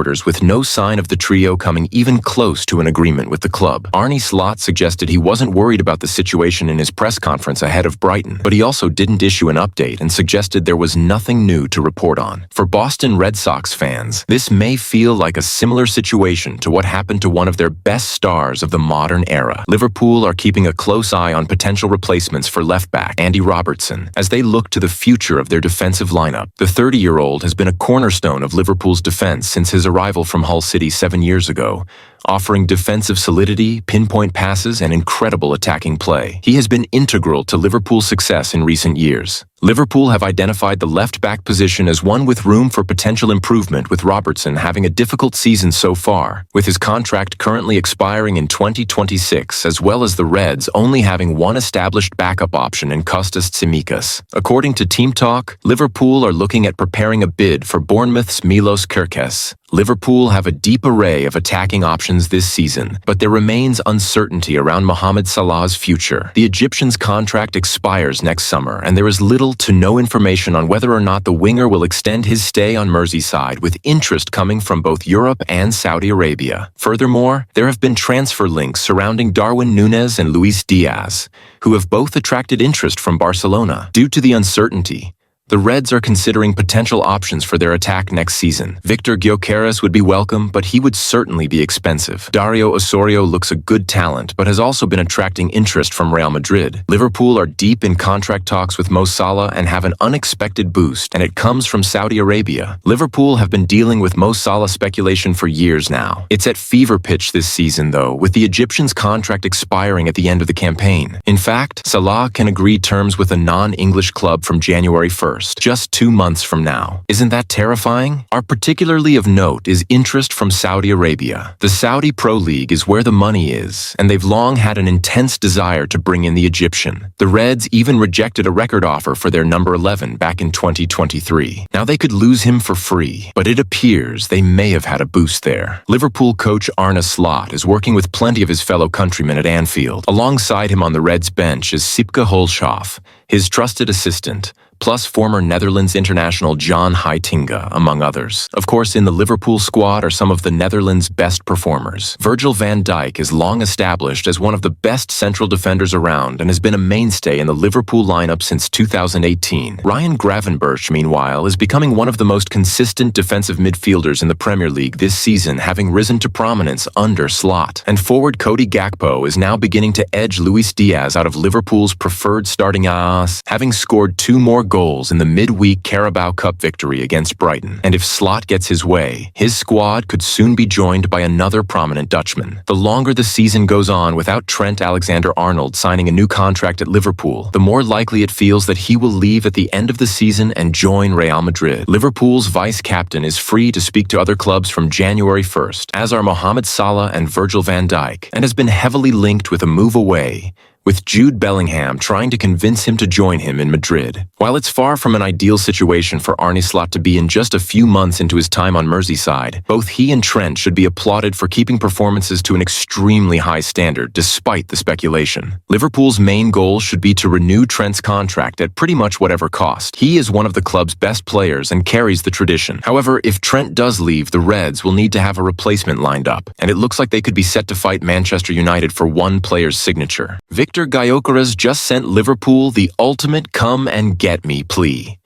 with no sign of the trio coming even close to an agreement with the club. Arne Slot suggested he wasn't worried about the situation in his press conference ahead of Brighton, but he also didn't issue an update and suggested there was nothing new to report on. For Boston Red Sox fans, this may feel like a similar situation to what happened to one of their best stars of the modern era. Liverpool are keeping a close eye on potential replacements for left-back Andy Robertson as they look to the future of their defensive lineup. The 30-year-old has been a cornerstone of Liverpool's defense since his arrival from Hull City 7 years ago, offering defensive solidity, pinpoint passes, and incredible attacking play. He has been integral to Liverpool's success in recent years. Liverpool have identified the left-back position as one with room for potential improvement, with Robertson having a difficult season so far, with his contract currently expiring in 2026, as well as the Reds only having one established backup option in Kostas Tsimikas. According to Team Talk, Liverpool are looking at preparing a bid for Bournemouth's Milos Kerkez. Liverpool have a deep array of attacking options this season, but there remains uncertainty around Mohamed Salah's future. The Egyptian's contract expires next summer, and there is little to no information on whether or not the winger will extend his stay on Merseyside, with interest coming from both Europe and Saudi Arabia. Furthermore, there have been transfer links surrounding Darwin Núñez and Luis Diaz, who have both attracted interest from Barcelona. Due to the uncertainty, the Reds are considering potential options for their attack next season. Victor Gyökeres would be welcome, but he would certainly be expensive. Dario Osorio looks a good talent, but has also been attracting interest from Real Madrid. Liverpool are deep in contract talks with Mo Salah and have an unexpected boost, and it comes from Saudi Arabia. Liverpool have been dealing with Mo Salah speculation for years now. It's at fever pitch this season, though, with the Egyptian's contract expiring at the end of the campaign. In fact, Salah can agree terms with a non-English club from January 1st. Just 2 months from now. Isn't that terrifying? Particularly of note is interest from Saudi Arabia. The Saudi Pro League is where the money is, and they've long had an intense desire to bring in the Egyptian. The Reds even rejected a record offer for their number 11 back in 2023. Now they could lose him for free, but it appears they may have had a boost there. Liverpool coach Arne Slot is working with plenty of his fellow countrymen at Anfield. Alongside him on the Reds bench is Sipke Holshoff, his trusted assistant, plus former Netherlands international John Heitinga, among others. Of course, in the Liverpool squad are some of the Netherlands' best performers. Virgil van Dijk is long established as one of the best central defenders around and has been a mainstay in the Liverpool lineup since 2018. Ryan Gravenberch, meanwhile, is becoming one of the most consistent defensive midfielders in the Premier League this season, having risen to prominence under Slot. And forward Cody Gakpo is now beginning to edge Luis Diaz out of Liverpool's preferred starting AS, having scored 2 more goals in the midweek Carabao Cup victory against Brighton. And if Slot gets his way, his squad could soon be joined by another prominent Dutchman. The longer the season goes on without Trent Alexander-Arnold signing a new contract at Liverpool, the more likely it feels that he will leave at the end of the season and join Real Madrid. Liverpool's vice-captain is free to speak to other clubs from January 1st, as are Mohamed Salah and Virgil van Dijk, and has been heavily linked with a move away, with Jude Bellingham trying to convince him to join him in Madrid. While it's far from an ideal situation for Arne Slot to be in just a few months into his time on Merseyside, both he and Trent should be applauded for keeping performances to an extremely high standard despite the speculation. Liverpool's main goal should be to renew Trent's contract at pretty much whatever cost. He is one of the club's best players and carries the tradition. However, if Trent does leave, the Reds will need to have a replacement lined up, and it looks like they could be set to fight Manchester United for one player's signature. Victor Gyökeres just sent Liverpool the ultimate come-and-get-me plea.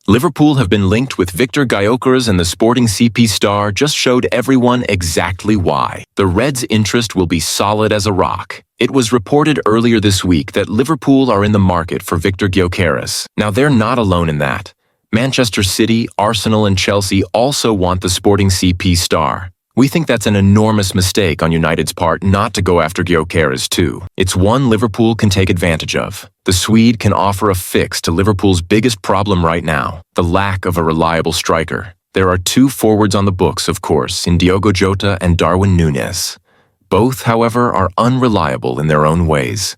Liverpool have been linked with Victor Gyökeres, and the Sporting CP star just showed everyone exactly why. The Reds' interest will be solid as a rock. It was reported earlier this week that Liverpool are in the market for Victor Gyökeres. Now, they're not alone in that. Manchester City, Arsenal, and Chelsea also want the Sporting CP star. We think that's an enormous mistake on United's part not to go after Gyökeres too. It's one Liverpool can take advantage of. The Swede can offer a fix to Liverpool's biggest problem right now, the lack of a reliable striker. There are 2 forwards on the books, of course, in Diogo Jota and Darwin Núñez. Both, however, are unreliable in their own ways.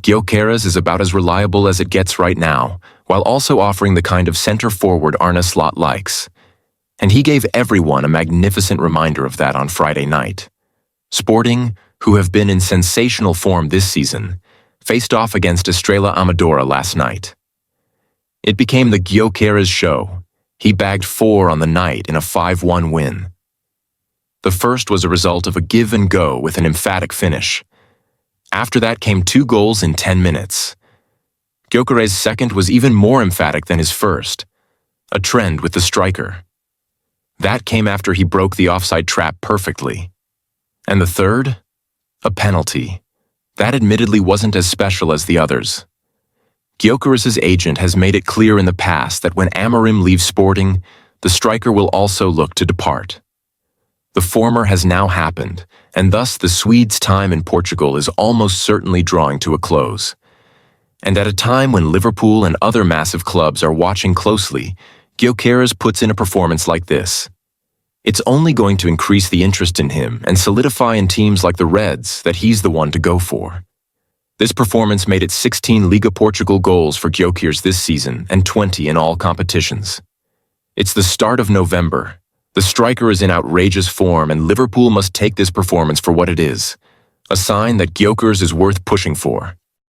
Gyökeres is about as reliable as it gets right now, while also offering the kind of center forward Arne Slot likes. And he gave everyone a magnificent reminder of that on Friday night. Sporting, who have been in sensational form this season, faced off against Estrela Amadora last night. It became the Gyökeres show. He bagged 4 on the night in a 5-1 win. The first was a result of a give and go with an emphatic finish. After that came 2 goals in 10 minutes. Gyökeres' second was even more emphatic than his first, a trend with the striker. That came after he broke the offside trap perfectly. And the third? A penalty. That admittedly wasn't as special as the others. Gyökeres' agent has made it clear in the past that when Amorim leaves Sporting, the striker will also look to depart. The former has now happened, and thus the Swede's time in Portugal is almost certainly drawing to a close. And at a time when Liverpool and other massive clubs are watching closely, Gyökeres puts in a performance like this. It's only going to increase the interest in him and solidify in teams like the Reds that he's the one to go for. This performance made it 16 Liga Portugal goals for Gyökeres this season and 20 in all competitions. It's the start of November. The striker is in outrageous form and Liverpool must take this performance for what it is, a sign that Gyökeres is worth pushing for.